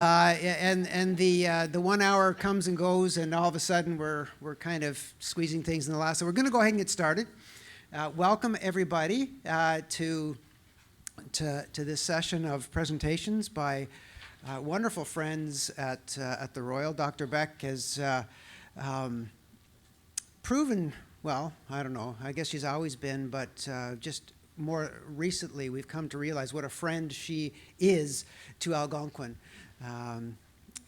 And the 1 hour comes and goes, and all of a sudden we're kind of squeezing things in the last. So we're going to go ahead and get started. Welcome everybody to this session of presentations by wonderful friends at the Royal. Dr. Beck has proven, well, I don't know, I guess she's always been, but just more recently we've come to realize what a friend she is to Algonquin.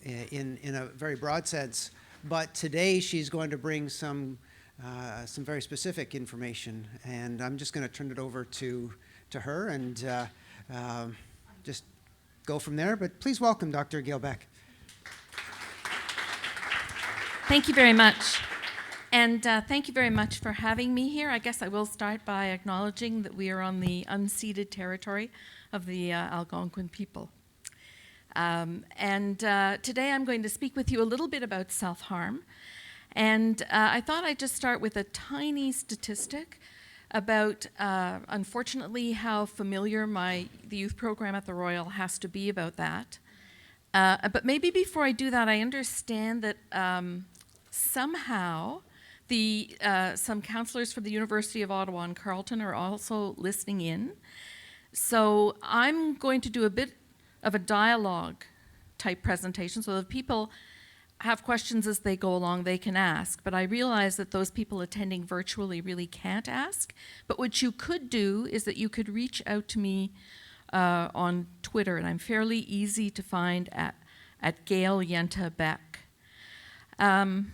In a very broad sense, but today she's going to bring some very specific information, and I'm just going to turn it over to her and just go from there. But please welcome Dr. Gail Beck. Thank you very much. And thank you very much for having me here. I guess I will start by acknowledging that we are on the unceded territory of the Algonquin people. Today I'm going to speak with you a little bit about self-harm. And I thought I'd just start with a tiny statistic about, unfortunately, how familiar the youth program at the Royal has to be about that. But maybe before I do that, I understand that somehow some counselors from the University of Ottawa and Carleton are also listening in. So I'm going to do a bit of a dialogue type presentation, so if people have questions as they go along, they can ask. But I realize that those people attending virtually really can't ask. But what you could do is that you could reach out to me on Twitter, and I'm fairly easy to find at Gail Yenta Beck. And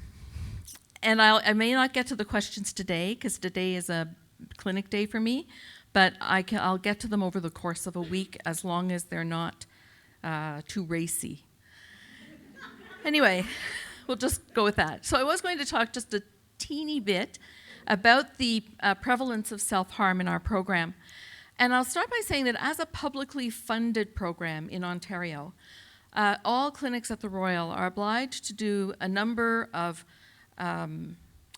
I may not get to the questions today, because today is a clinic day for me, but I'll get to them over the course of a week, as long as they're not too racy. Anyway, we'll just go with that. So I was going to talk just a teeny bit about the prevalence of self-harm in our program. And I'll start by saying that as a publicly funded program in Ontario, all clinics at the Royal are obliged to do a number of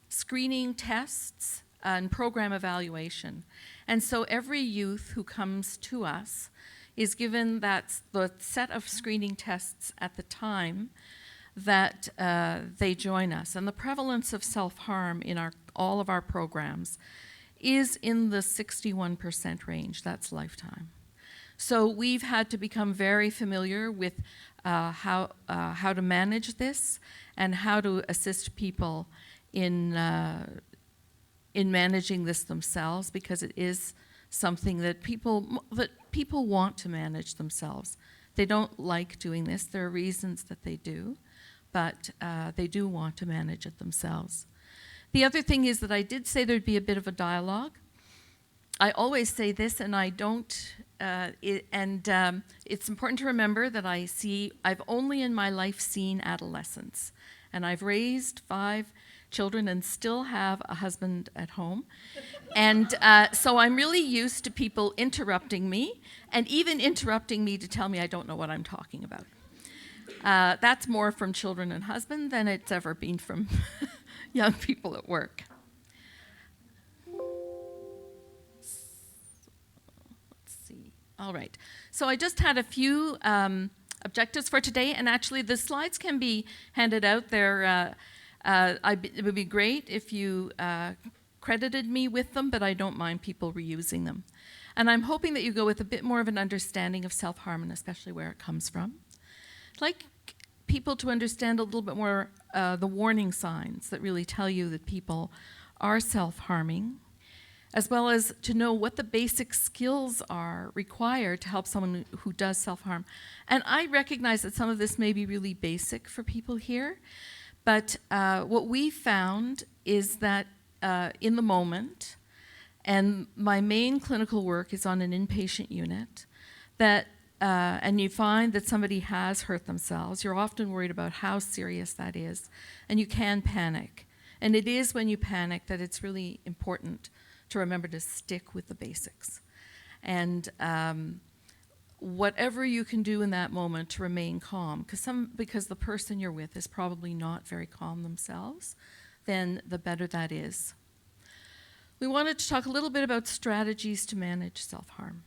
screening tests and program evaluation. And so every youth who comes to us is given the set of screening tests at the time that they join us. And the prevalence of self-harm in all of our programs is in the 61% range. That's lifetime. So we've had to become very familiar with how to manage this and how to assist people in managing this themselves, because it is something that people want to manage themselves. They don't like doing this. There are reasons that they do, but they do want to manage it themselves. The other thing is that I did say there'd be a bit of a dialogue. I always say this, and I don't, it's important to remember that I've only in my life seen adolescents, and I've raised 5 children and still have a husband at home. And so I'm really used to people interrupting me, and even interrupting me to tell me I don't know what I'm talking about. That's more from children and husband than it's ever been from young people at work. Let's see. All right. So I just had a few objectives for today, and actually the slides can be handed out there. It would be great if you credited me with them, but I don't mind people reusing them. And I'm hoping that you go with a bit more of an understanding of self-harm, and especially where it comes from. I'd like people to understand a little bit more the warning signs that really tell you that people are self-harming, as well as to know what the basic skills are required to help someone who does self-harm. And I recognize that some of this may be really basic for people here, but what we found is that in the moment, and my main clinical work is on an inpatient unit, and you find that somebody has hurt themselves, you're often worried about how serious that is, and you can panic. And it is when you panic that it's really important to remember to stick with the basics. And whatever you can do in that moment to remain calm, because the person you're with is probably not very calm themselves, then the better that is. We wanted to talk a little bit about strategies to manage self-harm.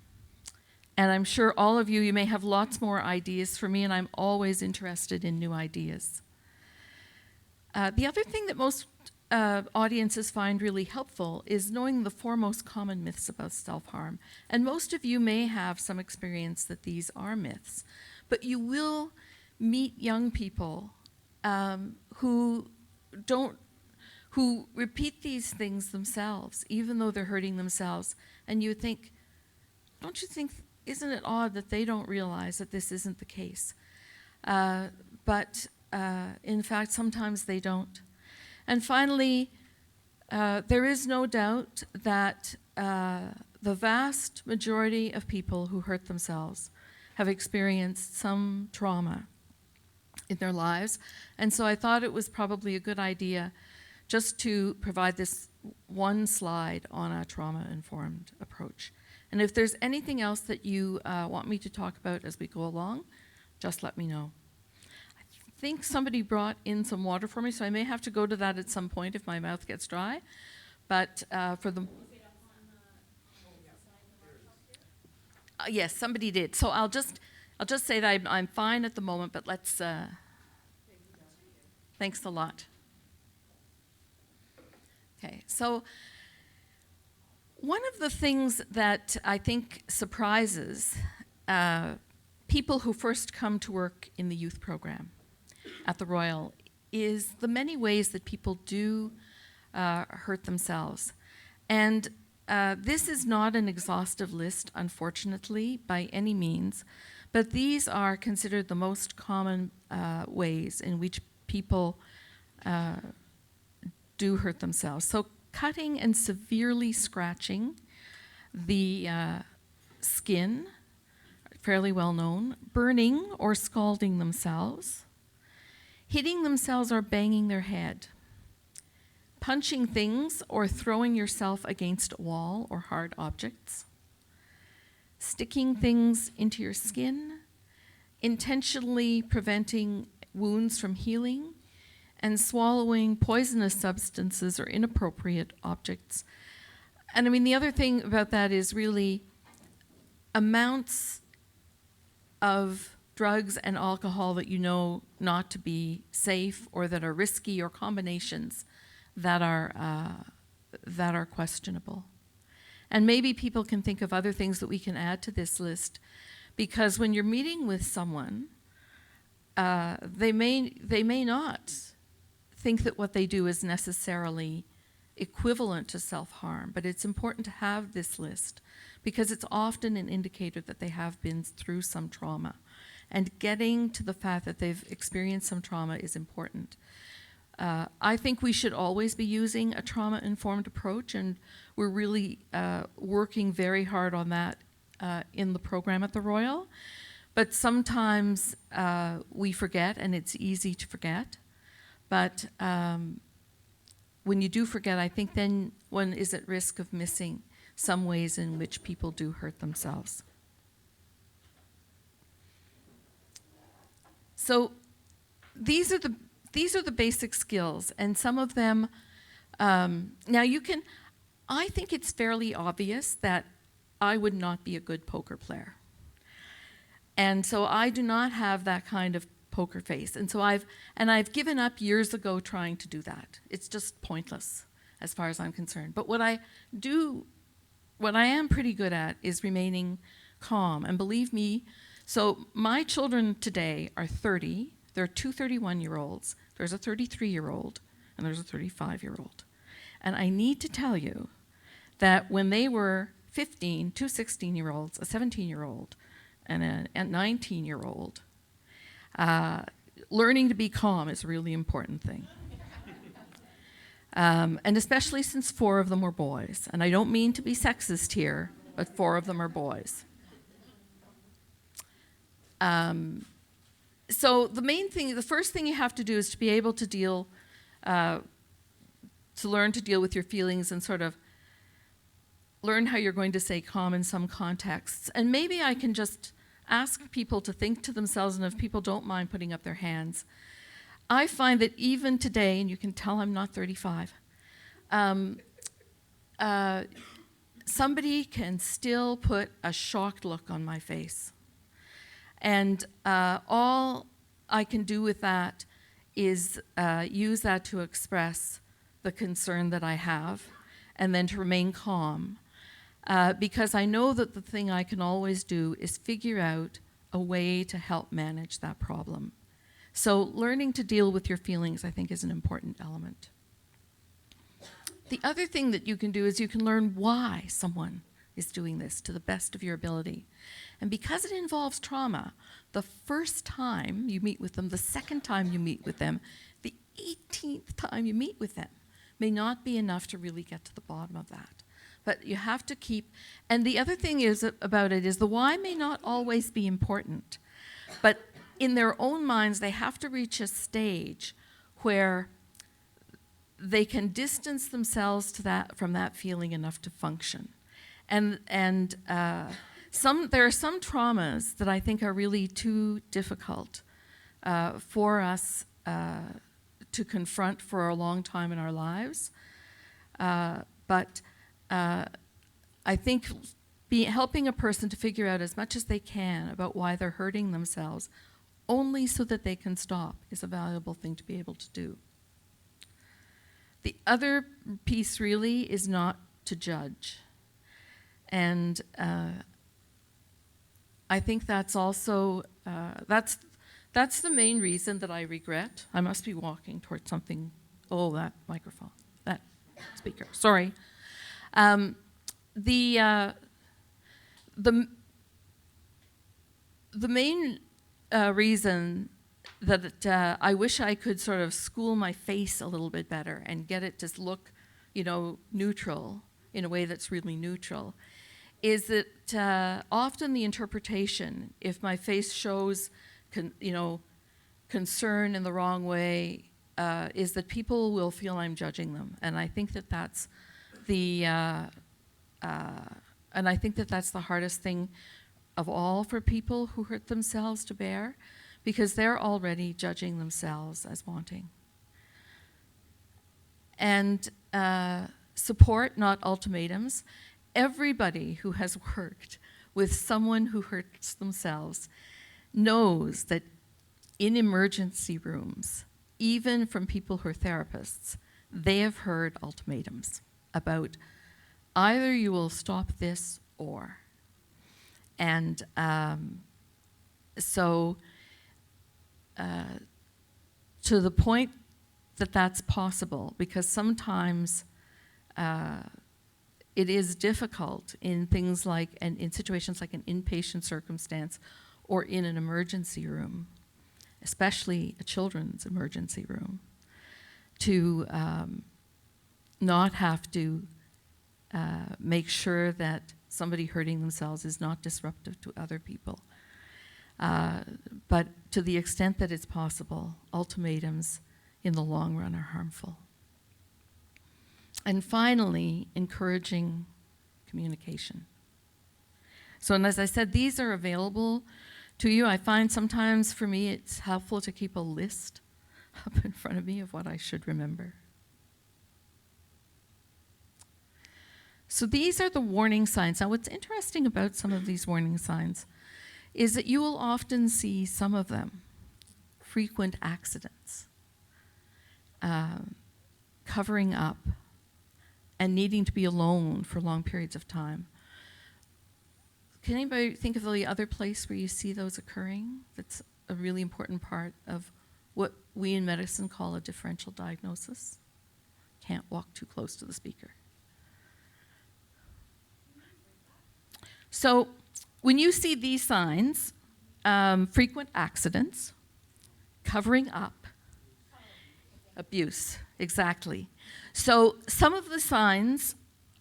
And I'm sure all of you may have lots more ideas for me, and I'm always interested in new ideas. The other thing that most audiences find really helpful is knowing the 4 most common myths about self-harm. And most of you may have some experience that these are myths, but you will meet young people who repeat these things themselves, even though they're hurting themselves. And you think, don't you think, isn't it odd that they don't realize that this isn't the case? But in fact, sometimes they don't. And finally, there is no doubt that the vast majority of people who hurt themselves have experienced some trauma in their lives. And so I thought it was probably a good idea just to provide this one slide on a trauma-informed approach. And if there's anything else that you want me to talk about as we go along, just let me know. I think somebody brought in some water for me, so I may have to go to that at some point if my mouth gets dry. But for the... yes, somebody did. So I'll just say that I'm fine at the moment, but let's... thanks a lot. Okay, so one of the things that I think surprises people who first come to work in the youth program at the Royal is the many ways that people do hurt themselves. And this is not an exhaustive list, unfortunately, by any means, but these are considered the most common ways in which people do hurt themselves. So cutting and severely scratching the skin, fairly well known, burning or scalding themselves, hitting themselves or banging their head, punching things or throwing yourself against a wall or hard objects, sticking things into your skin, intentionally preventing wounds from healing, and swallowing poisonous substances or inappropriate objects. And I mean, the other thing about that is really amounts of drugs and alcohol that you know not to be safe or that are risky, or combinations that are questionable. And maybe people can think of other things that we can add to this list, because when you're meeting with someone, they may not think that what they do is necessarily equivalent to self-harm, but it's important to have this list because it's often an indicator that they have been through some trauma. And getting to the fact that they've experienced some trauma is important. I think we should always be using a trauma-informed approach, and we're really working very hard on that in the program at the Royal. But sometimes we forget, and it's easy to forget. But when you do forget, I think then one is at risk of missing some ways in which people do hurt themselves. So these are the basic skills, and some of them, now you can, I think it's fairly obvious that I would not be a good poker player. And so I do not have that kind of poker face. And so I've given up years ago trying to do that. It's just pointless as far as I'm concerned. But what I am pretty good at is remaining calm. And believe me, so my children today are 30. There are 2 31-year-olds. There's a 33-year-old, and there's a 35-year-old. And I need to tell you that when they were 15, 2 16-year-olds, a 17-year-old, and a 19-year-old, learning to be calm is a really important thing. And especially since 4 of them were boys. And I don't mean to be sexist here, but 4 of them are boys. So the first thing you have to do is to be able to learn to deal with your feelings and sort of learn how you're going to stay calm in some contexts. And maybe I can just ask people to think to themselves, and if people don't mind putting up their hands, I find that even today, and you can tell I'm not 35, somebody can still put a shocked look on my face. And all I can do with that is use that to express the concern that I have, and then to remain calm. Because I know that the thing I can always do is figure out a way to help manage that problem. So learning to deal with your feelings, I think, is an important element. The other thing that you can do is you can learn why someone is doing this to the best of your ability. And because it involves trauma, the first time you meet with them, the second time you meet with them, the 18th time you meet with them may not be enough to really get to the bottom of that. But you have to keep, and the other thing is about it is the why may not always be important, but in their own minds, they have to reach a stage where they can distance themselves from that feeling enough to function. And there are some traumas that I think are really too difficult for us to confront for a long time in our lives. But I think helping a person to figure out as much as they can about why they're hurting themselves, only so that they can stop, is a valuable thing to be able to do. The other piece really is not to judge. And I think that's also, that's the main reason that I regret. I must be walking towards something. Oh, that microphone, that speaker, sorry. The main reason that I wish I could sort of school my face a little bit better and get it to look, neutral in a way that's really neutral, is that often the interpretation, if my face shows, concern in the wrong way, is that people will feel I'm judging them, and I think that that's the hardest thing of all for people who hurt themselves to bear, because they're already judging themselves as wanting. And support, not ultimatums. Everybody who has worked with someone who hurts themselves knows that in emergency rooms, even from people who are therapists, they have heard ultimatums about either you will stop this or. And to the point that that's possible, because sometimes it is difficult in things like, and in situations like an inpatient circumstance or in an emergency room, especially a children's emergency room, to not have to make sure that somebody hurting themselves is not disruptive to other people. But to the extent that it's possible, ultimatums in the long run are harmful. And finally, encouraging communication. So, and as I said, these are available to you. I find sometimes for me it's helpful to keep a list up in front of me of what I should remember. So these are the warning signs. Now, what's interesting about some of these warning signs is that you will often see some of them. Frequent accidents, covering up, and needing to be alone for long periods of time. Can anybody think of the other place where you see those occurring? That's a really important part of what we in medicine call a differential diagnosis. Can't walk too close to the speaker. So when you see these signs, frequent accidents, covering up, abuse, exactly. So some of the signs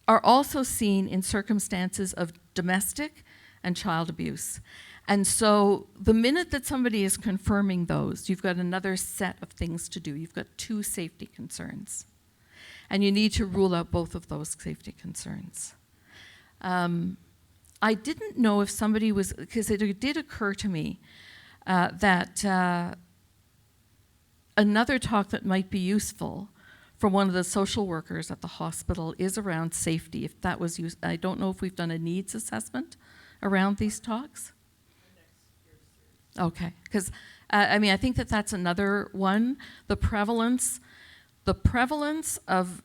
are also seen in circumstances of domestic and child abuse. And so the minute that somebody is confirming those, you've got another set of things to do. You've got two safety concerns. And you need to rule out both of those safety concerns. I didn't know if somebody was, because it did occur to me that another talk that might be useful from one of the social workers at the hospital is around safety. If that was used, I don't know if we've done a needs assessment around these talks. Okay, because I think that's another one. The prevalence of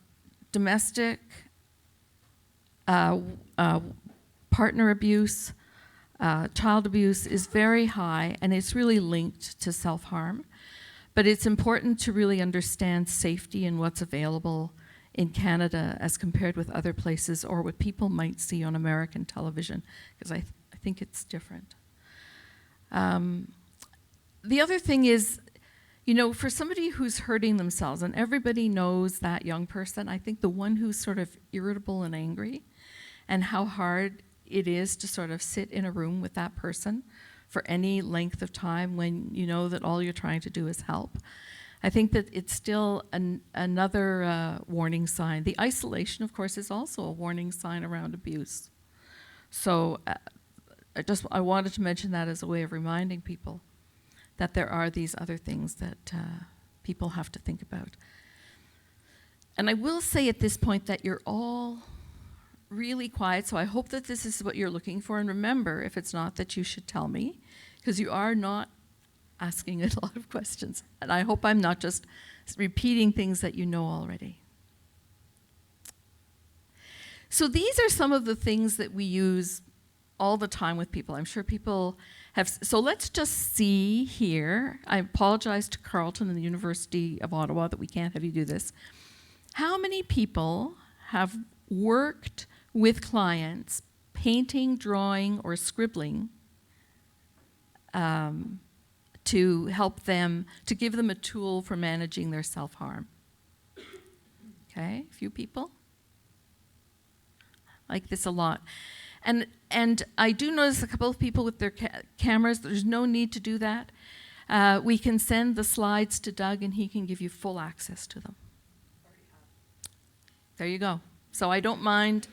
domestic partner abuse, child abuse is very high, and it's really linked to self-harm. But it's important to really understand safety and what's available in Canada as compared with other places or what people might see on American television, because I think it's different. The other thing is, for somebody who's hurting themselves, and everybody knows that young person, I think the one who's sort of irritable and angry, and how hard it is to sort of sit in a room with that person for any length of time when you know that all you're trying to do is help. I think that it's still another warning sign. The isolation, of course, is also a warning sign around abuse. So I wanted to mention that as a way of reminding people that there are these other things that people have to think about. And I will say at this point that you're all really quiet, so I hope that this is what you're looking for. And remember, if it's not, that you should tell me, because you are not asking a lot of questions. And I hope I'm not just repeating things that you know already. So these are some of the things that we use all the time with people. I'm sure people have. So let's just see here. I apologize to Carleton and the University of Ottawa that we can't have you do this. How many people have worked with clients painting, drawing, or scribbling to help them, to give them a tool for managing their self-harm? Okay, a few people. Like this a lot. And I do notice a couple of people with their cameras. There's no need to do that. We can send the slides to Doug, and he can give you full access to them. There you go. So I don't mind,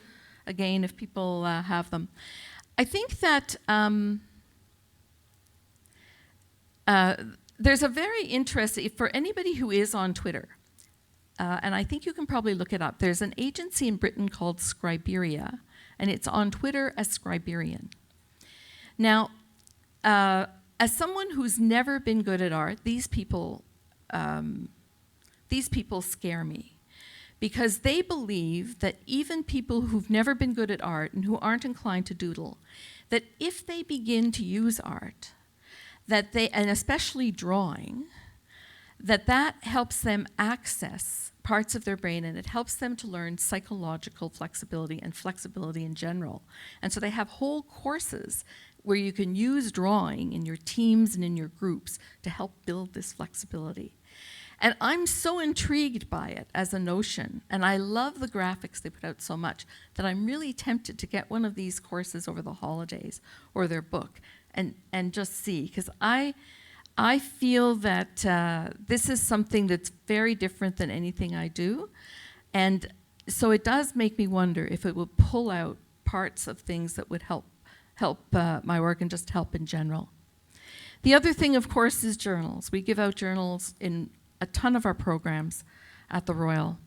again, if people have them. I think that there's a very interesting, for anybody who is on Twitter, and I think you can probably look it up, there's an agency in Britain called Scriberia, and it's on Twitter as Scriberian. Now, as someone who's never been good at art, these people scare me, because they believe that even people who've never been good at art and who aren't inclined to doodle, that if they begin to use art, and especially drawing, that helps them access parts of their brain, and it helps them to learn psychological flexibility and flexibility in general. And so they have whole courses where you can use drawing in your teams and in your groups to help build this flexibility. And I'm so intrigued by it as a notion, and I love the graphics they put out so much that I'm really tempted to get one of these courses over the holidays or their book and just see, because I feel that this is something that's very different than anything I do. And so it does make me wonder if it would pull out parts of things that would help my work and just help in general. The other thing, of course, is journals. We give out journals in a ton of our programs at the Royal.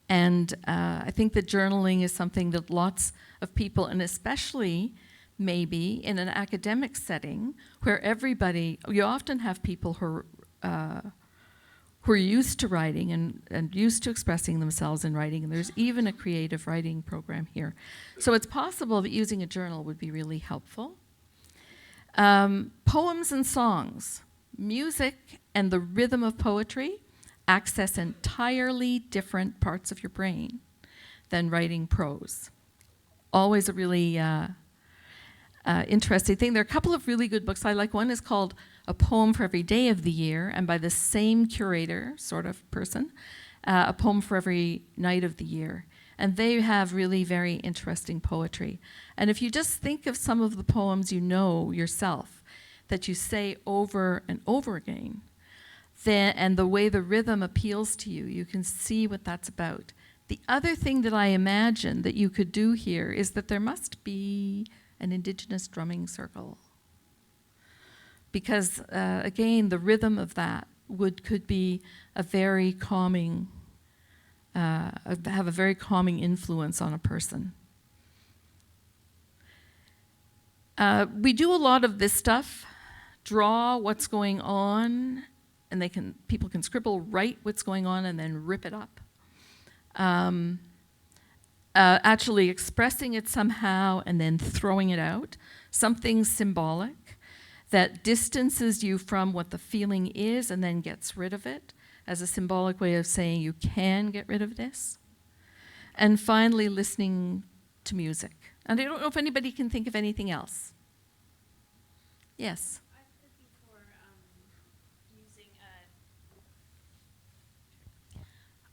And I think that journaling is something that lots of people, and especially maybe in an academic setting where you often have people who are used to writing and used to expressing themselves in writing, and there's even a creative writing program here. So it's possible that using a journal would be really helpful. Poems and songs. Music and the rhythm of poetry access entirely different parts of your brain than writing prose. Always a really interesting thing. There are a couple of really good books I like. One is called A Poem for Every Day of the Year, and by the same curator, sort of person, A Poem for Every Night of the Year. And they have really very interesting poetry. And if you just think of some of the poems you know yourself, that you say over and over again, and the way the rhythm appeals to you, you can see what that's about. The other thing that I imagine that you could do here is that there must be an Indigenous drumming circle. Because, again, the rhythm of that could be a very calming have a very calming influence on a person. We do a lot of this stuff, draw what's going on, and people can scribble, write what's going on, and then rip it up. Actually expressing it somehow and then throwing it out, something symbolic that distances you from what the feeling is and then gets rid of it as a symbolic way of saying you can get rid of this. And finally, listening to music. And I don't know if anybody can think of anything else. Yes?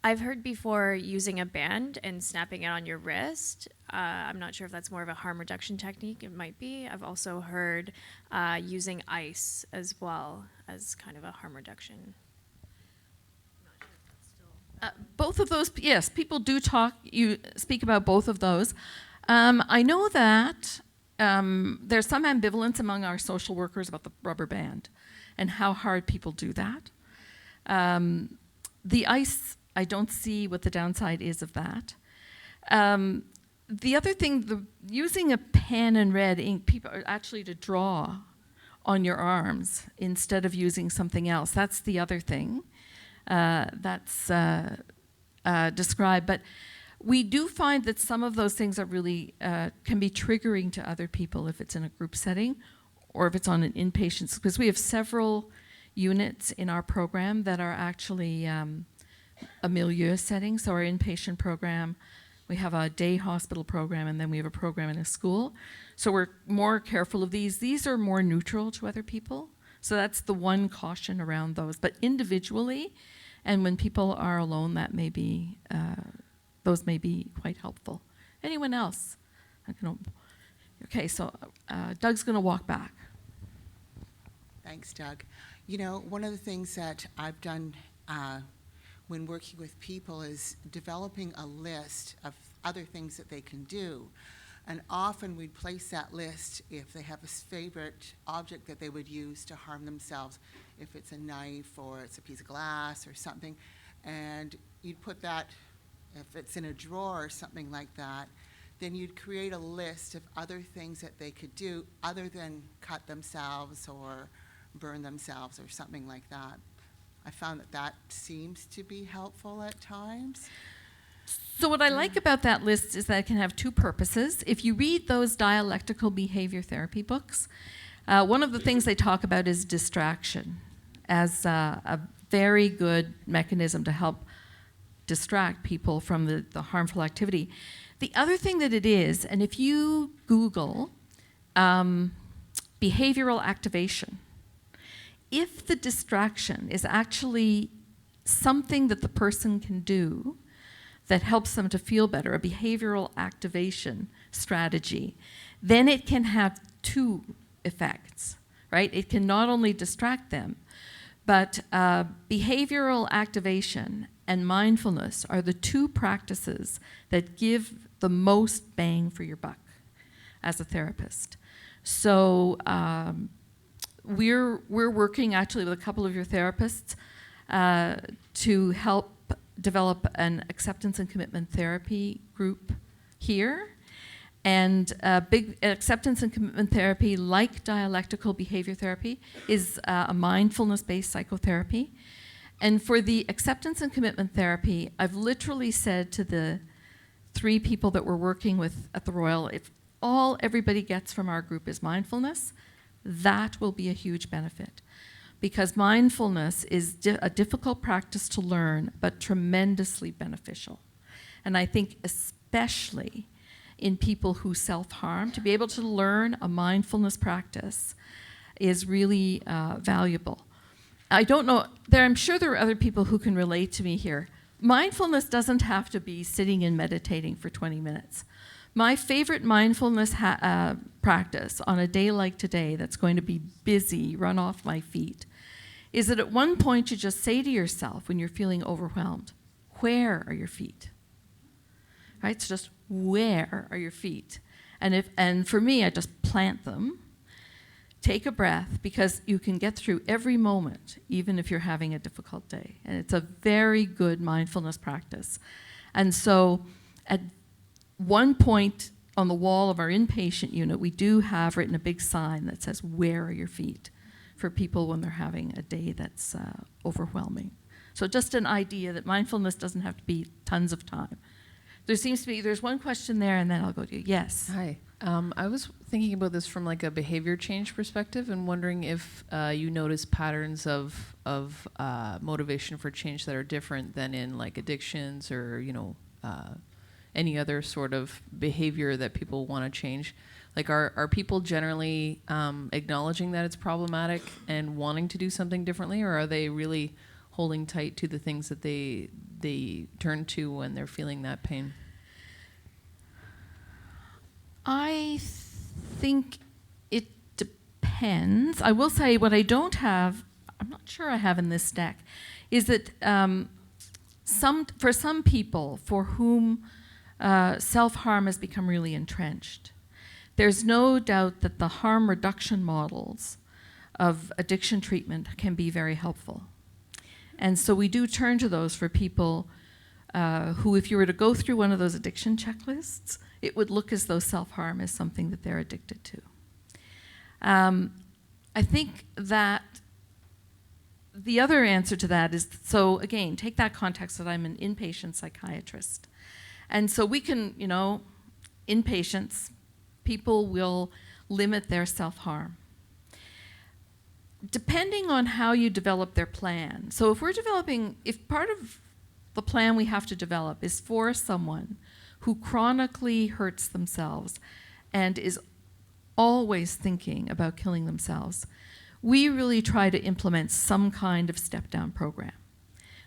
I've heard before using a band and snapping it on your wrist. I'm not sure if that's more of a harm reduction technique. It might be. I've also heard using ice as well as kind of a harm reduction. Both of those, yes, people do speak about both of those. I know that there's some ambivalence among our social workers about the rubber band and how hard people do that. The ice, I don't see what the downside is of that. The other thing, using a pen and red ink, people are actually to draw on your arms instead of using something else. That's the other thing that's described. But we do find that some of those things are really can be triggering to other people if it's in a group setting or if it's on an inpatient, because we have several units in our program that are actually a milieu setting. So our inpatient program, we have a day hospital program, and then we have a program in a school. So we're more careful of these. These are more neutral to other people. So that's the one caution around those. But individually, and when people are alone, that may be, those may be quite helpful. Anyone else? Okay, so Doug's going to walk back. Thanks, Doug. You know, one of the things that I've done when working with people is developing a list of other things that they can do. And often we'd place that list if they have a favorite object that they would use to harm themselves, if it's a knife or it's a piece of glass or something. And you'd put that, if it's in a drawer or something like that, then you'd create a list of other things that they could do other than cut themselves or burn themselves or something like that. I found that seems to be helpful at times. So what I like about that list is that it can have two purposes. If you read those dialectical behavior therapy books, one of the things they talk about is distraction as a very good mechanism to help distract people from the harmful activity. The other thing that it is, and if you Google behavioral activation, if the distraction is actually something that the person can do that helps them to feel better, a behavioral activation strategy, then it can have two effects, right? It can not only distract them, but behavioral activation and mindfulness are the two practices that give the most bang for your buck as a therapist. So we're working actually with a couple of your therapists to help develop an acceptance and commitment therapy group here. And big acceptance and commitment therapy, like dialectical behavior therapy, is a mindfulness-based psychotherapy. And for the acceptance and commitment therapy, I've literally said to the 3 people that we're working with at the Royal, if all everybody gets from our group is mindfulness, that will be a huge benefit. Because mindfulness is a difficult practice to learn, but tremendously beneficial. And I think especially in people who self-harm, to be able to learn a mindfulness practice is really valuable. I don't know, I'm sure there are other people who can relate to me here. Mindfulness doesn't have to be sitting and meditating for 20 minutes. My favorite mindfulness practice on a day like today that's going to be busy, run off my feet, is that at one point you just say to yourself when you're feeling overwhelmed, where are your feet? Right, so just where are your feet? And for me, I just plant them. take a breath, because you can get through every moment, even if you're having a difficult day. And it's a very good mindfulness practice. And so at one point on the wall of our inpatient unit, we do have written a big sign that says, "Where are your feet?" for people when they're having a day that's overwhelming. So just an idea that mindfulness doesn't have to be tons of time. There's one question there, and then I'll go to you. Yes. Hi. I was thinking about this from like a behavior change perspective, and wondering if you notice patterns of motivation for change that are different than in like addictions or any other sort of behavior that people want to change. Like, are people generally acknowledging that it's problematic and wanting to do something differently, or are they really holding tight to the things that they turn to when they're feeling that pain? I think it depends. I will say what I don't have, I'm not sure I have in this deck, is that for some people for whom self-harm has become really entrenched, there's no doubt that the harm reduction models of addiction treatment can be very helpful. And so we do turn to those for people who, if you were to go through one of those addiction checklists, it would look as though self-harm is something that they're addicted to. I think that the other answer to that is, so again, take that context that I'm an inpatient psychiatrist. And so we can, inpatients, people will limit their self-harm. Depending on how you develop their plan. So if part of the plan we have to develop is for someone who chronically hurts themselves and is always thinking about killing themselves, we really try to implement some kind of step-down program.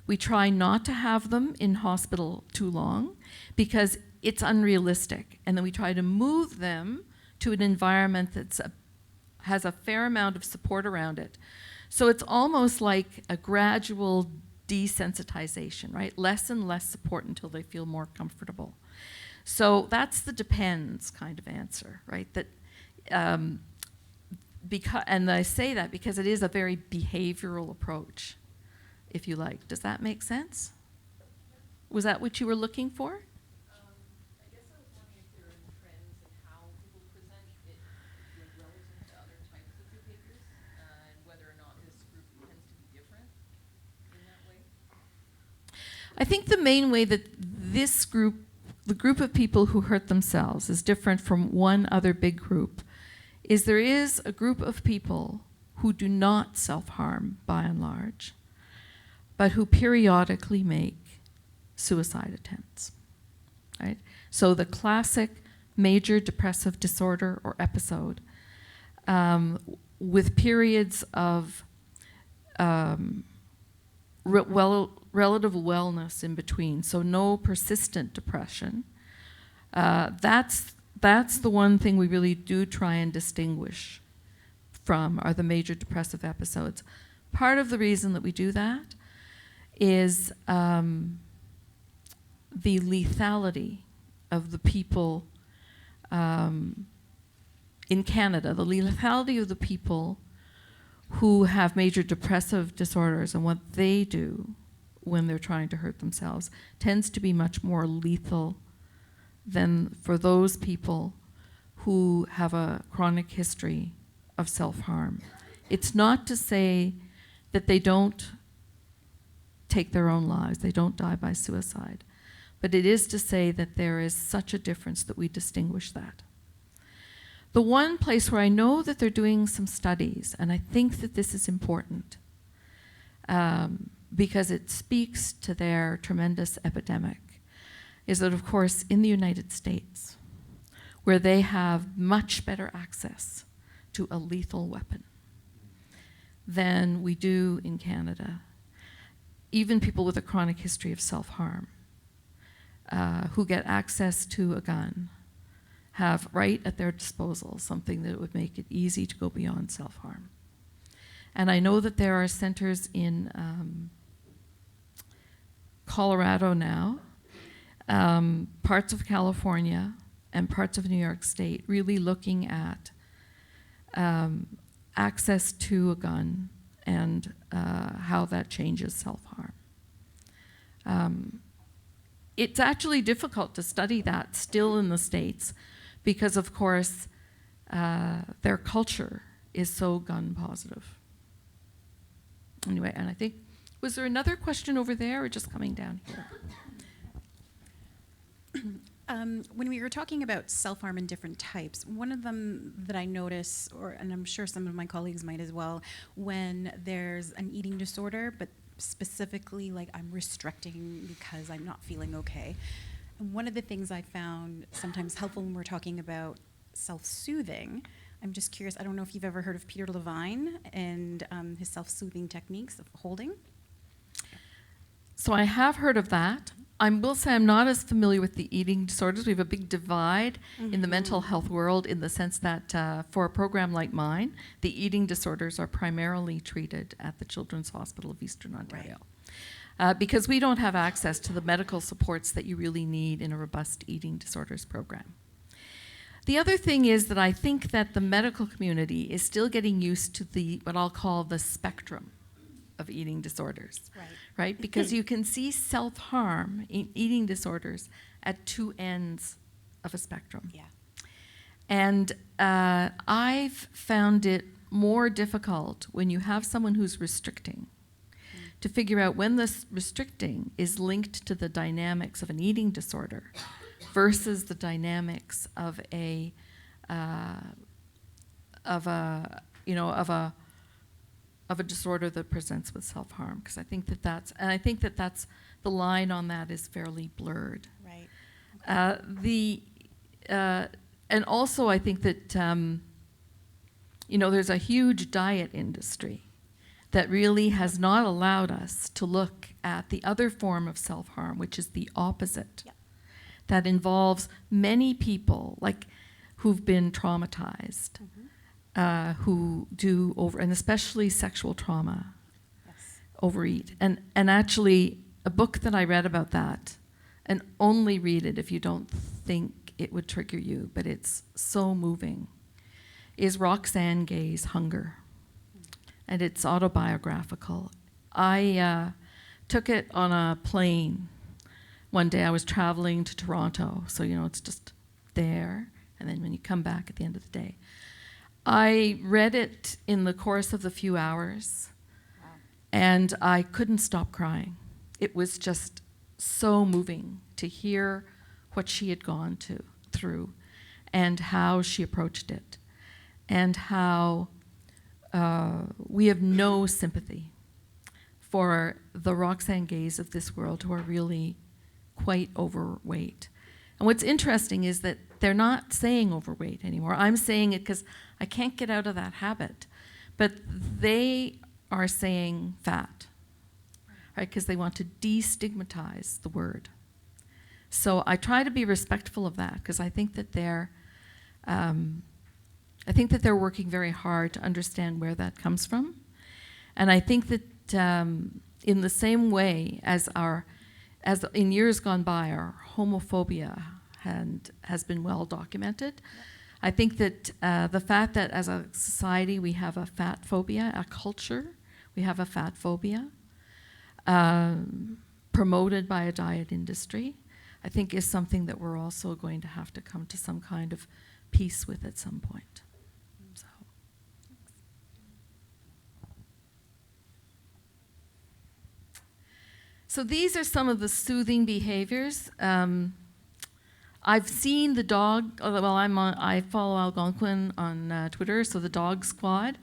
We try not to have them in hospital too long because it's unrealistic. And then we try to move them to an environment that has a fair amount of support around it. So it's almost like a gradual desensitization, right? Less and less support until they feel more comfortable. So that's the depends kind of answer, right? That, and I say that because it is a very behavioral approach, if you like. Does that make sense? Was that what you were looking for? I guess I was wondering if there are any trends in how people present it relative to other types of behaviors, and whether or not this group tends to be different in that way. I think the main way that this group, the group of people who hurt themselves, is different from one other big group is there is a group of people who do not self-harm by and large, but who periodically make suicide attempts, right? So the classic major depressive disorder or episode with periods of relative wellness in between, so no persistent depression. That's the one thing we really do try and distinguish from, are the major depressive episodes. Part of the reason that we do that is the lethality of the people in Canada, the lethality of the people who have major depressive disorders and what they do when they're trying to hurt themselves tends to be much more lethal than for those people who have a chronic history of self-harm. It's not to say that they don't take their own lives, they don't die by suicide, but it is to say that there is such a difference that we distinguish that. The one place where I know that they're doing some studies, and I think that this is important, because it speaks to their tremendous epidemic, is that, of course, in the United States, where they have much better access to a lethal weapon than we do in Canada, even people with a chronic history of self-harm who get access to a gun have right at their disposal something that would make it easy to go beyond self-harm. And I know that there are centers in Colorado now, parts of California, and parts of New York State really looking at access to a gun and how that changes self-harm. It's actually difficult to study that still in the States because, of course, their culture is so gun positive. Anyway, and I think, was there another question over there or just coming down here? When we were talking about self-harm in different types, one of them that I notice, and I'm sure some of my colleagues might as well, when there's an eating disorder, but specifically like I'm restricting because I'm not feeling okay. And one of the things I found sometimes helpful when we're talking about self-soothing, I'm just curious, I don't know if you've ever heard of Peter Levine and his self-soothing techniques of holding. So I have heard of that. I will say I'm not as familiar with the eating disorders. We have a big divide in the mental health world in the sense that for a program like mine, the eating disorders are primarily treated at the Children's Hospital of Eastern Ontario. Because we don't have access to the medical supports that you really need in a robust eating disorders program. The other thing is that I think that the medical community is still getting used to the what I'll call the spectrum of eating disorders, right? Because you can see self-harm in eating disorders at two ends of a spectrum. Yeah. And I've found it more difficult when you have someone who's restricting to figure out when this restricting is linked to the dynamics of an eating disorder versus the dynamics of a disorder that presents with self-harm, because I think that that's the line on that is fairly blurred. Right. And also I think that there's a huge diet industry that really has not allowed us to look at the other form of self-harm, which is the opposite. Yep. That involves many people who've been traumatized. Who do and especially sexual trauma, overeat. And actually, a book that I read about that, and only read it if you don't think it would trigger you, but it's so moving, is Roxane Gay's Hunger. And it's autobiographical. I took it on a plane. One day I was traveling to Toronto, so it's just there, and then when you come back at the end of the day. I read it in the course of the few hours, and I couldn't stop crying. It was just so moving to hear what she had gone through and how she approached it, and how we have no sympathy for the Roxane Gays of this world who are really quite overweight. And what's interesting is that they're not saying overweight anymore. I'm saying it because I can't get out of that habit. But they are saying fat, right? Because they want to destigmatize the word. So I try to be respectful of that because I think that they're working very hard to understand where that comes from. And I think that in the same way as in years gone by, our homophobia has been well documented. I think that the fact that as a society we have a fat phobia, a culture, we have a fat phobia promoted by a diet industry, I think is something that we're also going to have to come to some kind of peace with at some point. So these are some of the soothing behaviors. I've seen the dog. I follow Algonquin on Twitter, so the dog squad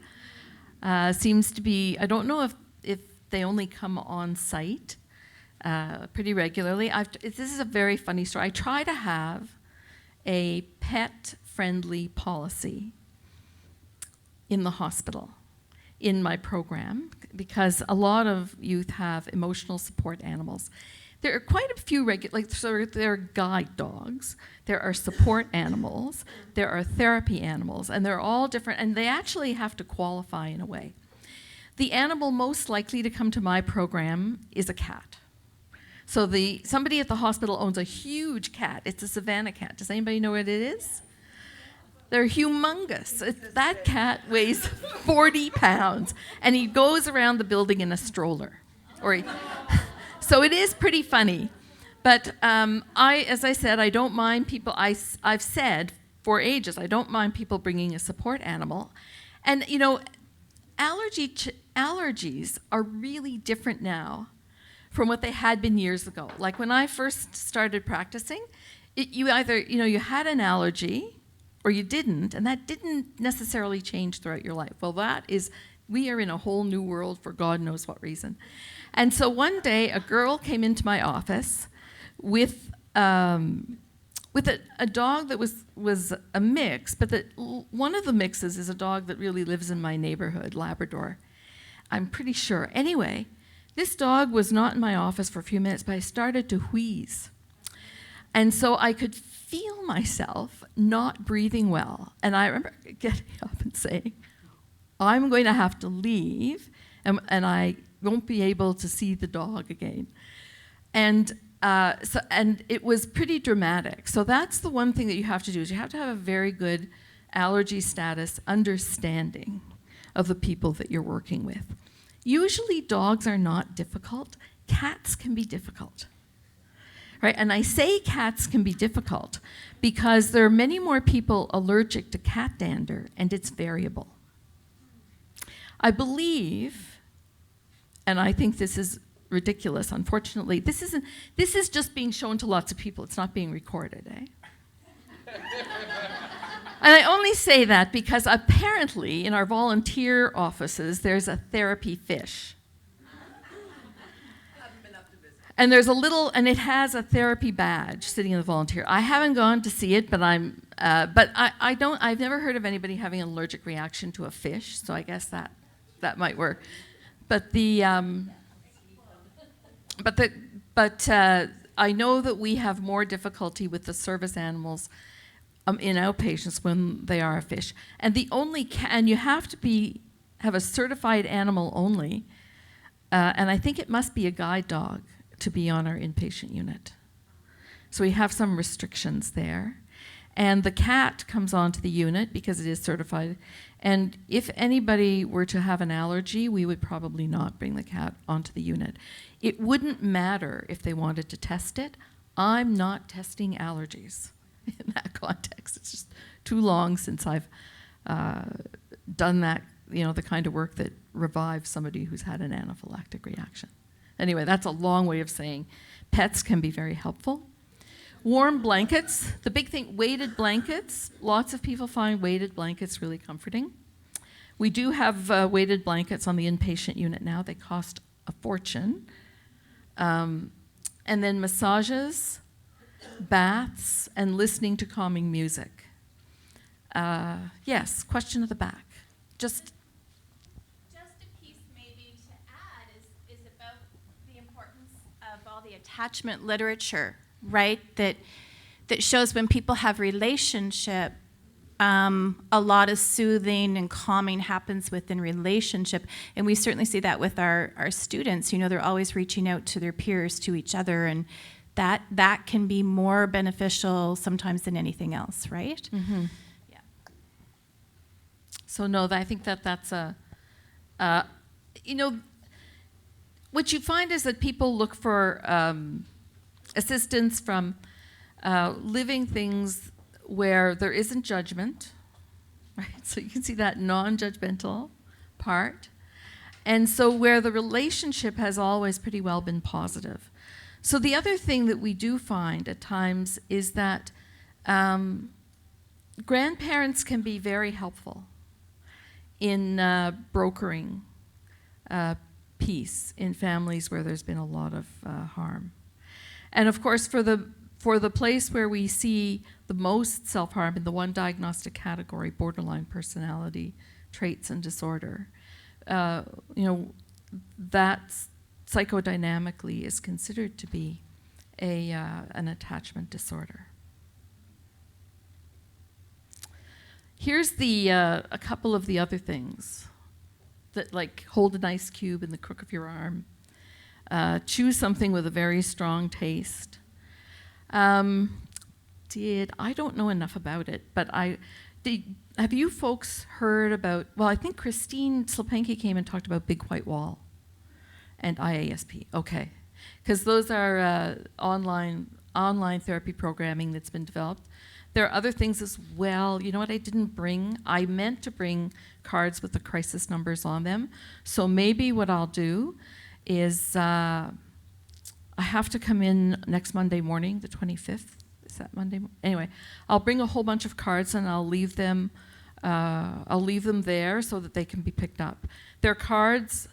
seems to be. I don't know if they only come on site pretty regularly. This is a very funny story. I try to have a pet-friendly policy in the hospital, in my program, because a lot of youth have emotional support animals. There are quite a few so there are guide dogs, there are support animals, there are therapy animals, and they're all different, and they actually have to qualify in a way. The animal most likely to come to my program is a cat. So somebody at the hospital owns a huge cat. It's a Savannah cat. Does anybody know what it is? They're humongous. That cat weighs 40 pounds, and he goes around the building in a stroller. So it is pretty funny. But as I said, I don't mind people. I've said for ages, I don't mind people bringing a support animal. And, you know, allergies are really different now from what they had been years ago. Like when I first started practicing, you either, you had an allergy or you didn't, and that didn't necessarily change throughout your life. Well, we are in a whole new world for God knows what reason. And so one day, a girl came into my office with a dog that was a mix, but one of the mixes is a dog that really lives in my neighborhood, Labrador. I'm pretty sure. Anyway, this dog was not in my office for a few minutes, but I started to wheeze. And so I could feel myself not breathing well. And I remember getting up and saying, I'm going to have to leave, and I won't be able to see the dog again. And it was pretty dramatic. So that's the one thing that you have to do, is you have to have a very good allergy status understanding of the people that you're working with. Usually dogs are not difficult. Cats can be difficult. Right? And I say cats can be difficult because there are many more people allergic to cat dander, and it's variable. I believe, and I think this is ridiculous, unfortunately, this is just being shown to lots of people. It's not being recorded, eh? And I only say that because apparently in our volunteer offices there's a therapy fish. And there's and it has a therapy badge sitting in the volunteer. I haven't gone to see it, but I've never heard of anybody having an allergic reaction to a fish, so I guess that might work. But I know that we have more difficulty with the service animals in outpatients when they are a fish. And you have to have a certified animal only, and I think it must be a guide dog to be on our inpatient unit. So we have some restrictions there. And the cat comes onto the unit because it is certified. And if anybody were to have an allergy, we would probably not bring the cat onto the unit. It wouldn't matter if they wanted to test it. I'm not testing allergies in that context. It's just too long since I've done that, the kind of work that revives somebody who's had an anaphylactic reaction. Anyway, that's a long way of saying pets can be very helpful. Warm blankets, the big thing, weighted blankets. Lots of people find weighted blankets really comforting. We do have weighted blankets on the inpatient unit now. They cost a fortune. And then massages, baths, and listening to calming music. Yes, question at the back. Just a piece maybe to add is about the importance of all the attachment literature, right? That shows when people have relationship, a lot of soothing and calming happens within relationship. And we certainly see that with our students. They're always reaching out to their peers, to each other, and that can be more beneficial sometimes than anything else, right? Mm-hmm. Yeah. So no, I think that's what you find is that people look for assistance from living things where there isn't judgment, right? So you can see that non-judgmental part. And so where the relationship has always pretty well been positive. So the other thing that we do find at times is that grandparents can be very helpful in brokering peace in families where there's been a lot of harm. And of course, for the place where we see the most self-harm in the one diagnostic category, borderline personality traits and disorder, that psychodynamically is considered to be an attachment disorder. Here's a couple of the other things that, like, hold an ice cube in the crook of your arm, choose something with a very strong taste. I don't know enough about it, but have you folks heard about, well, I think Christine Slepenke came and talked about Big White Wall and IASP. Okay. Because those are online therapy programming that's been developed. There are other things as well. You know what I didn't bring? I meant to bring cards with the crisis numbers on them. So maybe what I'll do is I have to come in next Monday morning, the 25th. Is that Monday? Anyway, I'll bring a whole bunch of cards and I'll leave them there so that they can be picked up. They're cards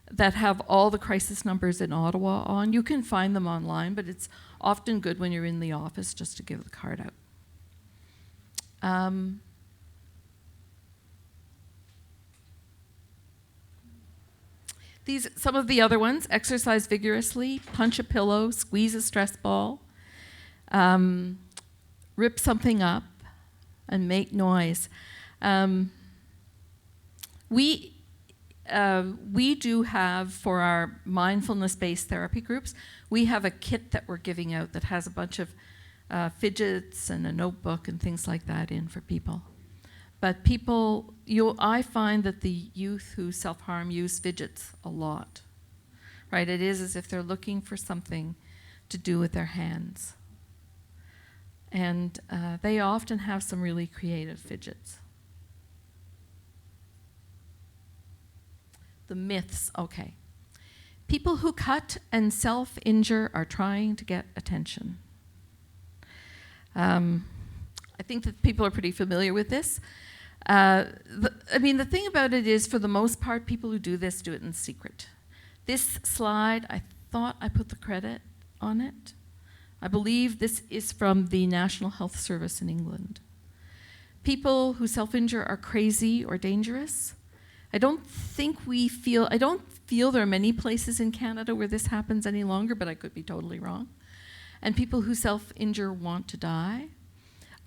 that have all the crisis numbers in Ottawa on. You can find them online, but it's often good when you're in the office just to give the card out. These some of the other ones: exercise vigorously, punch a pillow, squeeze a stress ball, rip something up, and make noise. We do have, for our mindfulness-based therapy groups, we have a kit that we're giving out that has a bunch of fidgets and a notebook and things like that in for people. But I find that the youth who self-harm use fidgets a lot, right? It is as if they're looking for something to do with their hands. And they often have some really creative fidgets. The myths, okay. People who cut and self-injure are trying to get attention. I think that people are pretty familiar with this. The thing about it is, for the most part, people who do this do it in secret. This slide, I thought I put the credit on it. I believe this is from the National Health Service in England. People who self-injure are crazy or dangerous. I don't feel there are many places in Canada where this happens any longer, but I could be totally wrong. And people who self-injure want to die.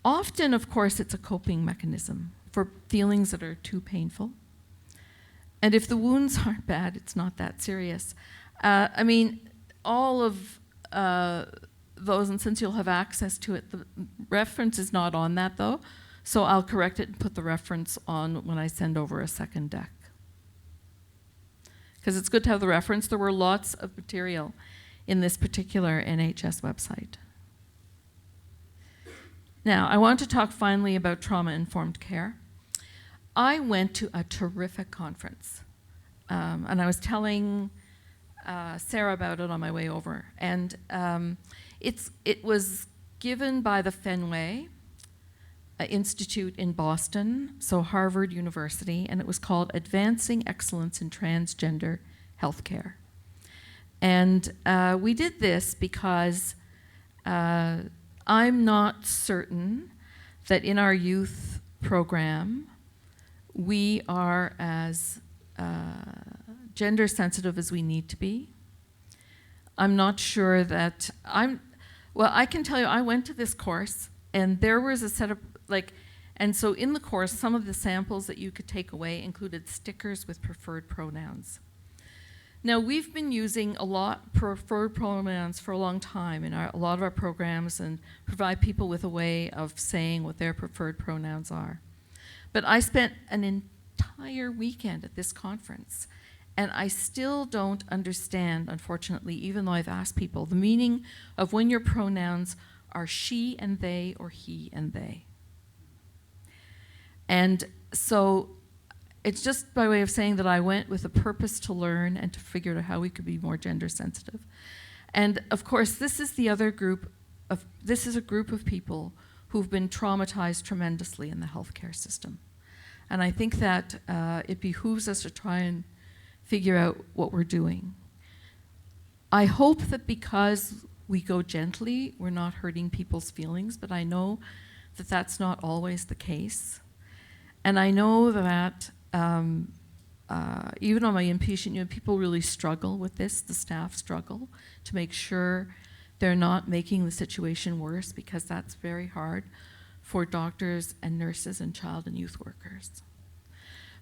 Often, of course, it's a coping mechanism for feelings that are too painful. And if the wounds aren't bad, it's not that serious. All of those, and since you'll have access to it, the reference is not on that, though. So I'll correct it and put the reference on when I send over a second deck. Because it's good to have the reference. There were lots of material in this particular NHS website. Now, I want to talk finally about trauma-informed care. I went to a terrific conference, and I was telling Sarah about it on my way over. And it was given by the Fenway Institute in Boston, so Harvard University, and it was called Advancing Excellence in Transgender Healthcare. And we did this because I'm not certain that in our youth program we are as gender sensitive as we need to be. I'm not sure that I can tell you, I went to this course and there was a set of, and so in the course, some of the samples that you could take away included stickers with preferred pronouns. Now, we've been using a lot preferred pronouns for a long time in a lot of our programs and provide people with a way of saying what their preferred pronouns are. But I spent an entire weekend at this conference, and I still don't understand, unfortunately, even though I've asked people, the meaning of when your pronouns are she and they or he and they. And so it's just by way of saying that I went with a purpose to learn and to figure out how we could be more gender sensitive. And of course, this is a group of people who've been traumatized tremendously in the healthcare system. And I think that it behooves us to try and figure out what we're doing. I hope that because we go gently, we're not hurting people's feelings, but I know that that's not always the case. And I know that even on my inpatient unit, people really struggle with this. The staff struggle to make sure they're not making the situation worse, because that's very hard for doctors and nurses and child and youth workers.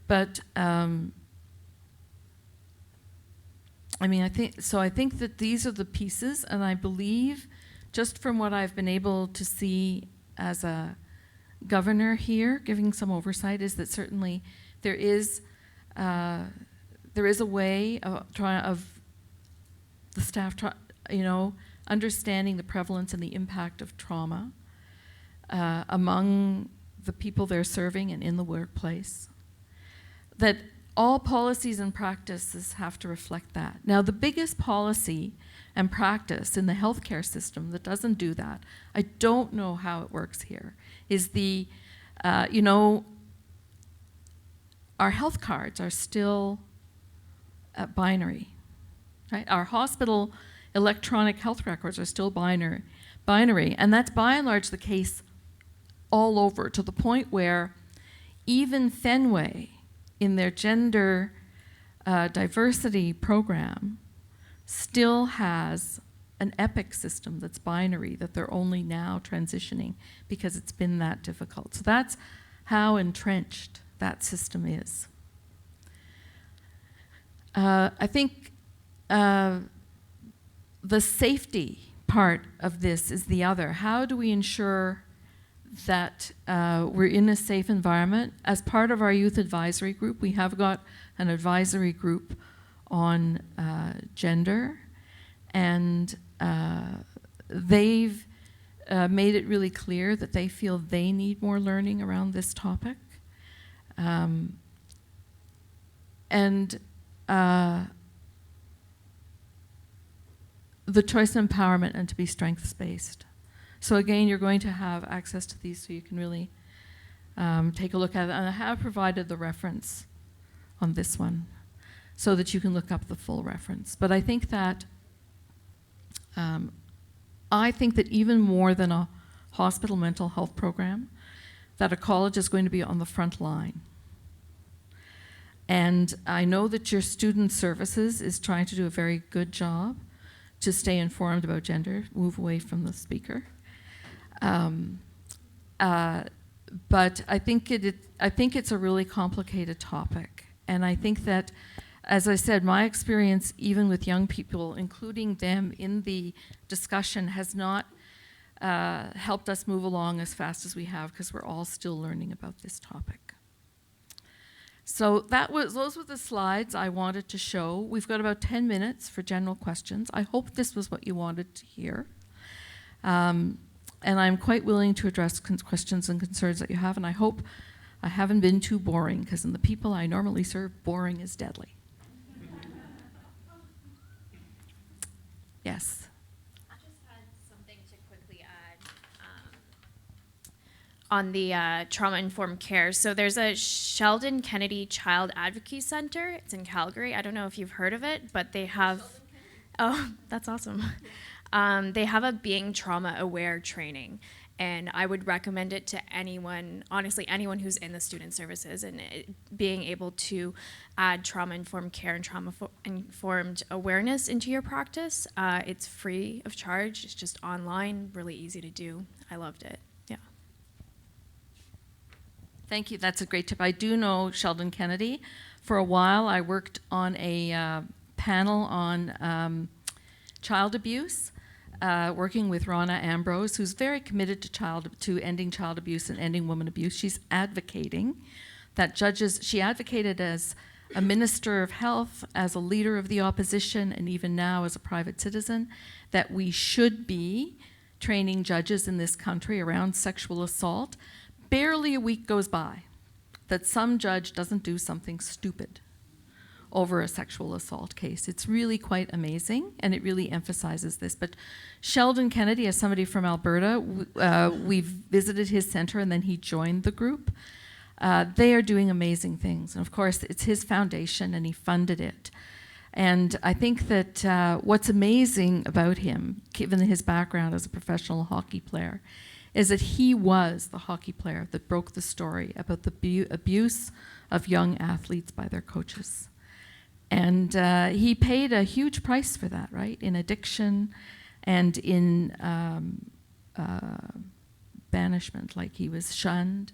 But I think that these are the pieces, and I believe, just from what I've been able to see as a governor here, giving some oversight, is that certainly there is a way of the staff, understanding the prevalence and the impact of trauma among the people they're serving and in the workplace. That all policies and practices have to reflect that. Now, the biggest policy and practice in the healthcare system that doesn't do that, I don't know how it works here, is our health cards are still binary, right? Our hospital electronic health records are still binary, and that's by and large the case all over, to the point where even Fenway, in their gender diversity program, still has an EPIC system that's binary that they're only now transitioning because it's been that difficult. So that's how entrenched that system is. I think the safety part of this is the other. How do we ensure that we're in a safe environment? As part of our youth advisory group, we have got an advisory group on gender, and they've made it really clear that they feel they need more learning around this topic. The choice and empowerment, and to be strengths-based. So again, you're going to have access to these so you can really take a look at it. And I have provided the reference on this one so that you can look up the full reference. But I think that even more than a hospital mental health program, that a college is going to be on the front line. And I know that your student services is trying to do a very good job to stay informed about gender, move away from the speaker. But I think it's a really complicated topic. And I think that, as I said, my experience even with young people, including them in the discussion, has not helped us move along as fast as we have, because we're all still learning about this topic. So those were the slides I wanted to show. We've got about 10 minutes for general questions. I hope this was what you wanted to hear. And I'm quite willing to address questions and concerns that you have, and I hope I haven't been too boring, because in the people I normally serve, boring is deadly. Yes. I just had something to quickly add on the trauma-informed care. So there's a Sheldon Kennedy Child Advocacy Center. It's in Calgary. I don't know if you've heard of it, but they have... Oh, that's awesome. They have a Being Trauma-Aware training, and I would recommend it to anyone, honestly, anyone who's in the student services, and being able to add trauma-informed care and trauma-informed awareness into your practice. It's free of charge. It's just online, really easy to do. I loved it. Yeah. Thank you. That's a great tip. I do know Sheldon Kennedy. For a while, I worked on a panel on child abuse, working with Ronna Ambrose, who's very committed to ending child abuse and ending women abuse. She's advocating that judges, she advocated as a minister of health, as a leader of the opposition, and even now as a private citizen, that we should be training judges in this country around sexual assault. Barely a week goes by that some judge doesn't do something stupid over a sexual assault case. It's really quite amazing, and it really emphasizes this. But Sheldon Kennedy, as somebody from Alberta, we've visited his center, and then he joined the group. They are doing amazing things. And of course, it's his foundation, and he funded it. And I think that what's amazing about him, given his background as a professional hockey player, is that he was the hockey player that broke the story about the abuse of young athletes by their coaches. And he paid a huge price for that, right? In addiction and in banishment. Like, he was shunned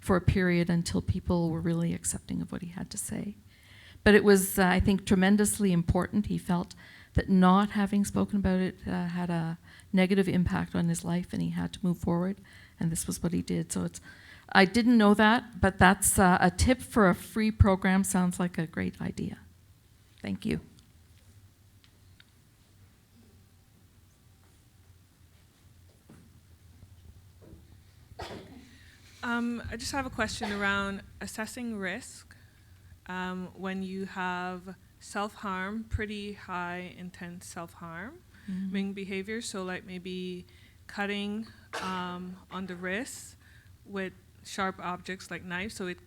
for a period until people were really accepting of what he had to say. But it was, I think, tremendously important. He felt that not having spoken about it had a negative impact on his life, and he had to move forward. And this was what he did. So I didn't know that, but that's a tip for a free program. Sounds like a great idea. Thank you. I just have a question around assessing risk when you have self-harm, pretty high intense self-harm behavior. So like maybe cutting on the wrist with sharp objects like knives, so it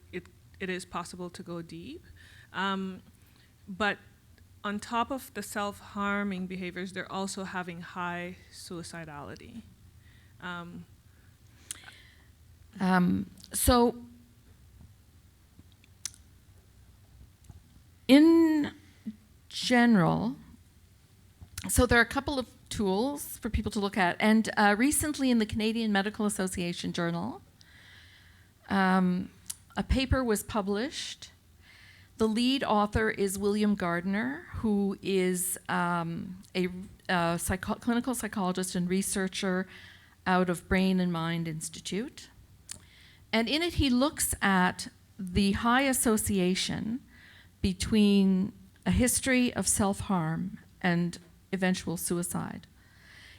is possible to go deep. But on top of the self-harming behaviors, they're also having high suicidality. So in general, so there are a couple of tools for people to look at. And recently in the Canadian Medical Association Journal, a paper was published. The lead author is William Gardner, who is a clinical psychologist and researcher out of Brain and Mind Institute. And in it, he looks at the high association between a history of self-harm and eventual suicide.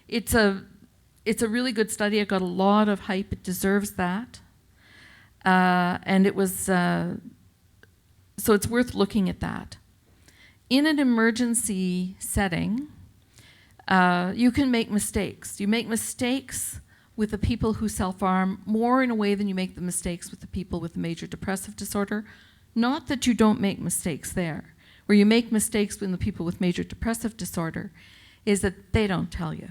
It's a really good study. It got a lot of hype. It deserves that. And it was, so it's worth looking at that. In an emergency setting, you can make mistakes. You make mistakes with the people who self-harm more in a way than you make the mistakes with the people with major depressive disorder. Not that you don't make mistakes there. Where you make mistakes with the people with major depressive disorder is that they don't tell you,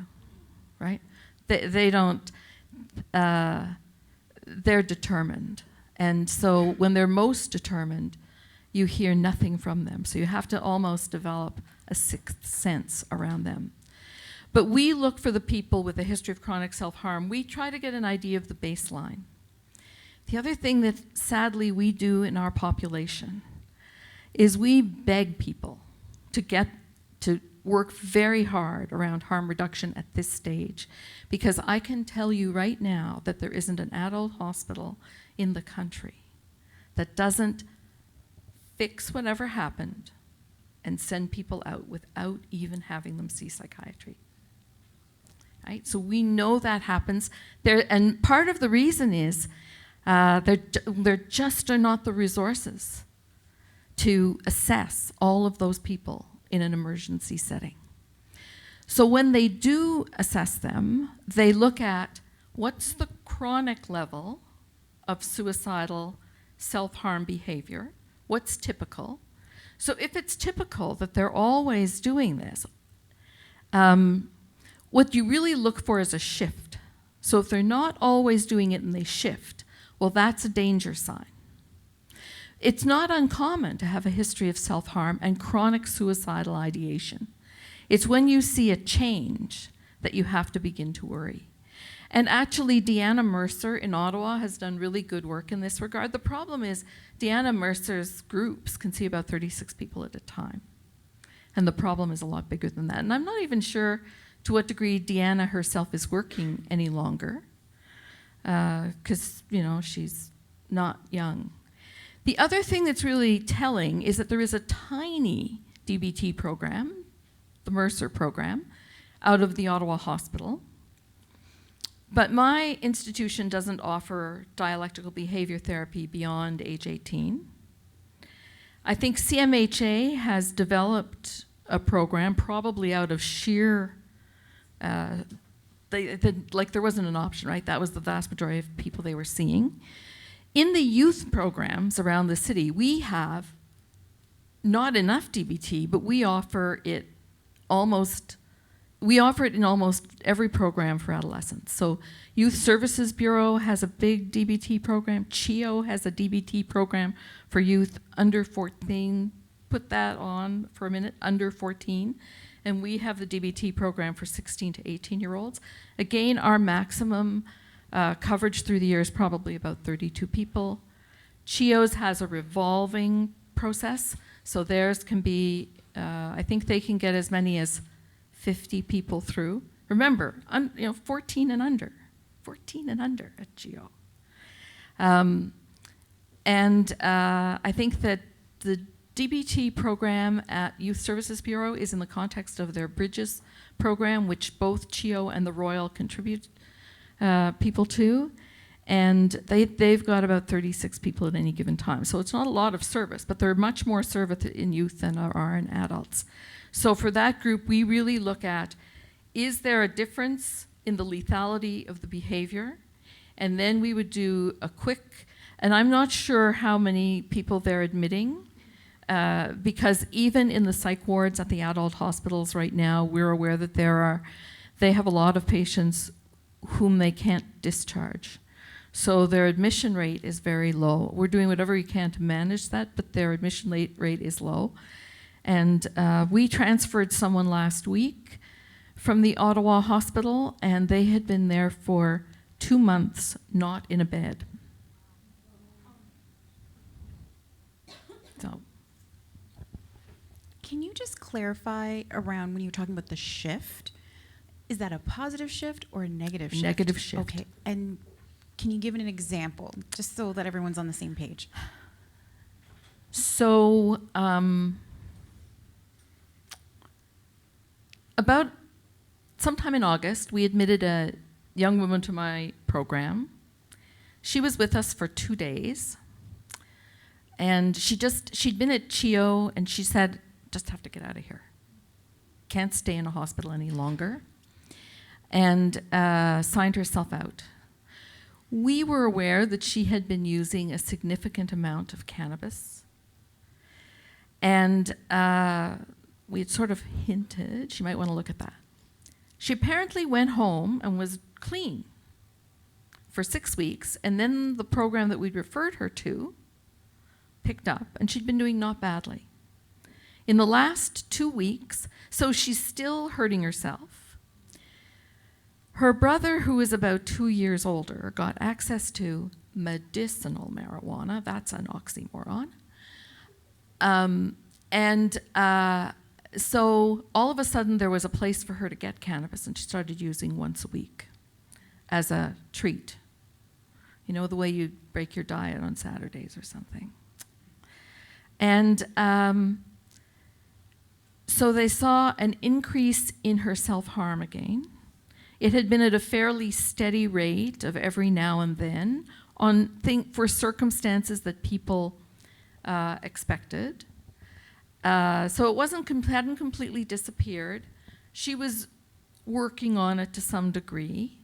right? They don't, they're determined. And so when they're most determined, you hear nothing from them. So you have to almost develop a sixth sense around them. But we look for the people with a history of chronic self-harm. We try to get an idea of the baseline. The other thing that sadly we do in our population is we beg people to work very hard around harm reduction at this stage, because I can tell you right now that there isn't an adult hospital in the country that doesn't fix whatever happened and send people out without even having them see psychiatry. Right? So we know that happens there, and part of the reason is there just are not the resources to assess all of those people in an emergency setting. So when they do assess them, they look at what's the chronic level of suicidal self-harm behavior, what's typical. So if it's typical that they're always doing this, what you really look for is a shift. So if they're not always doing it and they shift, well, that's a danger sign. It's not uncommon to have a history of self-harm and chronic suicidal ideation. It's when you see a change that you have to begin to worry. And actually, Deanna Mercer in Ottawa has done really good work in this regard. The problem is Deanna Mercer's groups can see about 36 people at a time. And the problem is a lot bigger than that. And I'm not even sure to what degree Deanna herself is working any longer, because, she's not young. The other thing that's really telling is that there is a tiny DBT program, the Mercer program, out of the Ottawa Hospital. But my institution doesn't offer dialectical behavior therapy beyond age 18. I think CMHA has developed a program, probably out of sheer, there wasn't an option, right? That was the vast majority of people they were seeing. In the youth programs around the city, we have not enough DBT, but we offer it in almost every program for adolescents. So Youth Services Bureau has a big DBT program. CHEO has a DBT program for youth under 14. Put that on for a minute, under 14. And we have the DBT program for 16 to 18-year-olds. Again, our maximum coverage through the year is probably about 32 people. CHEO's has a revolving process, so theirs can be, I think they can get as many as 50 people through. Remember, 14 and under at CHEO. I think that the DBT program at Youth Services Bureau is in the context of their Bridges program, which both CHIO and the Royal contribute people to. And they've got about 36 people at any given time. So it's not a lot of service, but they're much more service in youth than are in adults. So for that group, we really look at, is there a difference in the lethality of the behavior? And then we would do a quick, and I'm not sure how many people they're admitting, because even in the psych wards at the adult hospitals right now, we're aware that they have a lot of patients whom they can't discharge. So their admission rate is very low. We're doing whatever we can to manage that, but their admission rate is low. And we transferred someone last week from the Ottawa hospital, and they had been there for 2 months, not in a bed. So. Can you just clarify around when you were talking about the shift? Is that a positive shift or a negative shift? Negative shift. Okay, and can you give an example, just so that everyone's on the same page? So, about sometime in August, we admitted a young woman to my program. She was with us for 2 days. And she'd been at CHIO, and she said, just have to get out of here. Can't stay in a hospital any longer. And signed herself out. We were aware that she had been using a significant amount of cannabis. And we had sort of hinted she might want to look at that. She apparently went home and was clean for 6 weeks, and then the program that we'd referred her to picked up, and she'd been doing not badly. In the last 2 weeks, so she's still hurting herself. Her brother, who is about 2 years older, got access to medicinal marijuana. That's an oxymoron. So all of a sudden there was a place for her to get cannabis, and she started using once a week as a treat. You know, the way you break your diet on Saturdays or something. And so they saw an increase in her self-harm again. It had been at a fairly steady rate of every now and then for circumstances that people expected. So it hadn't completely disappeared. She was working on it to some degree.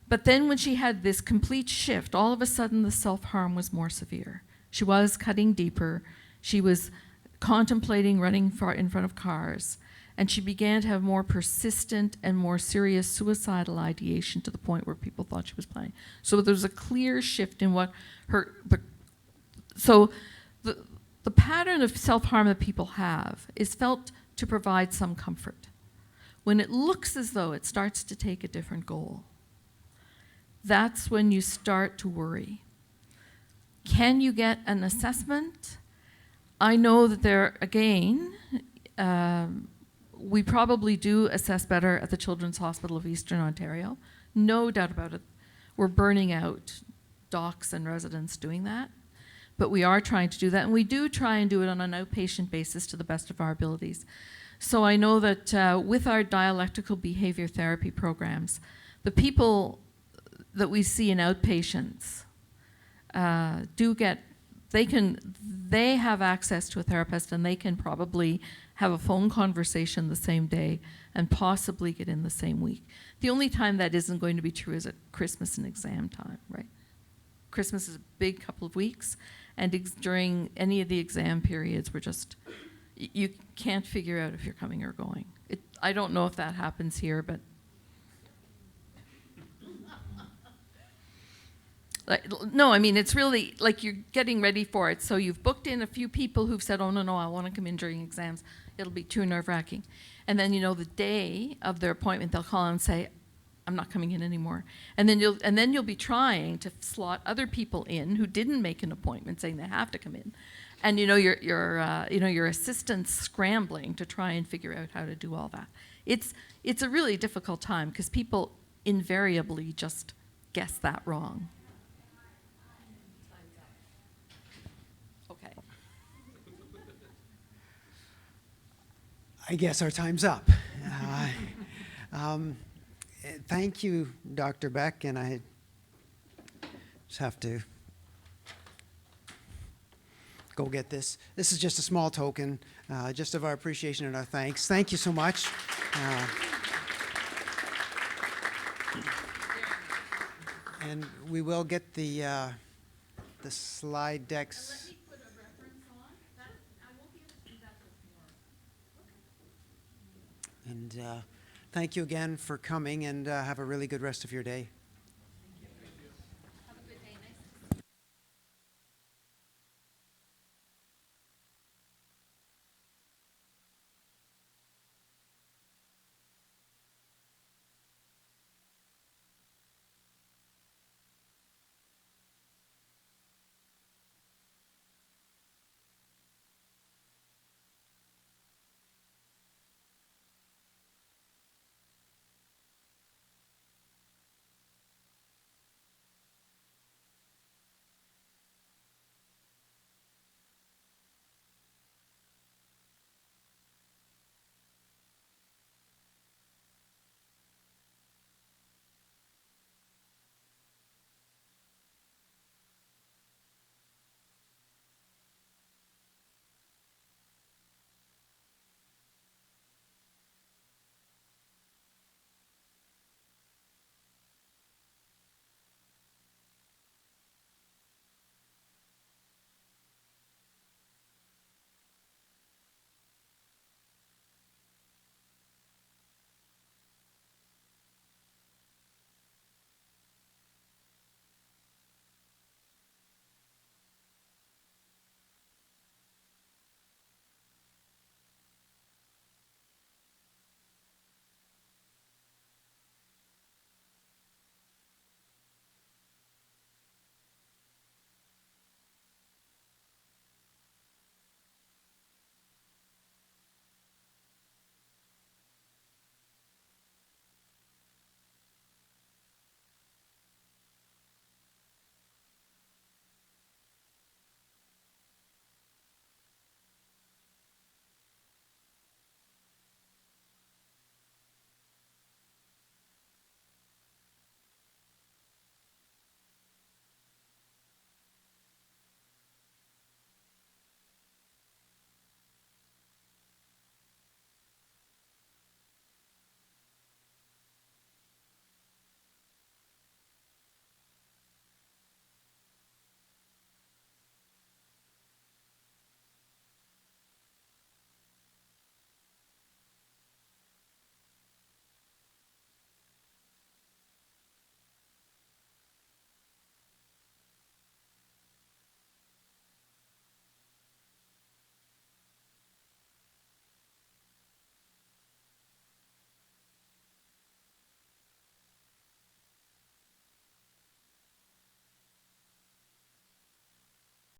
But then when she had this complete shift, all of a sudden the self-harm was more severe. She was cutting deeper. She was contemplating running in front of cars. And she began to have more persistent and more serious suicidal ideation to the point where people thought she was playing. So there was a clear shift in what the pattern of self-harm that people have is felt to provide some comfort. When it looks as though it starts to take a different goal, that's when you start to worry. Can you get an assessment? I know that we probably do assess better at the Children's Hospital of Eastern Ontario. No doubt about it. We're burning out docs and residents doing that. But we are trying to do that, and we do try and do it on an outpatient basis to the best of our abilities. So I know that with our dialectical behavior therapy programs, the people that we see in outpatients they have access to a therapist, and they can probably have a phone conversation the same day and possibly get in the same week. The only time that isn't going to be true is at Christmas and exam time, right? Christmas is a big couple of weeks, and during any of the exam periods, you can't figure out if you're coming or going. I don't know if that happens here, but no, I mean, it's really like you're getting ready for it. So you've booked in a few people who've said, oh, no, I want to come in during exams. It'll be too nerve-wracking. And then, the day of their appointment, they'll call and say, I'm not coming in anymore. And then you'll be trying to slot other people in who didn't make an appointment, saying they have to come in. And your assistant's scrambling to try and figure out how to do all that. It's a really difficult time because people invariably just guess that wrong. I guess our time's up. Thank you, Dr. Beck, and I just have to go get this. This is just a small token, just of our appreciation and our thanks. Thank you so much. And we will get the slide decks. And thank you again for coming, and have a really good rest of your day.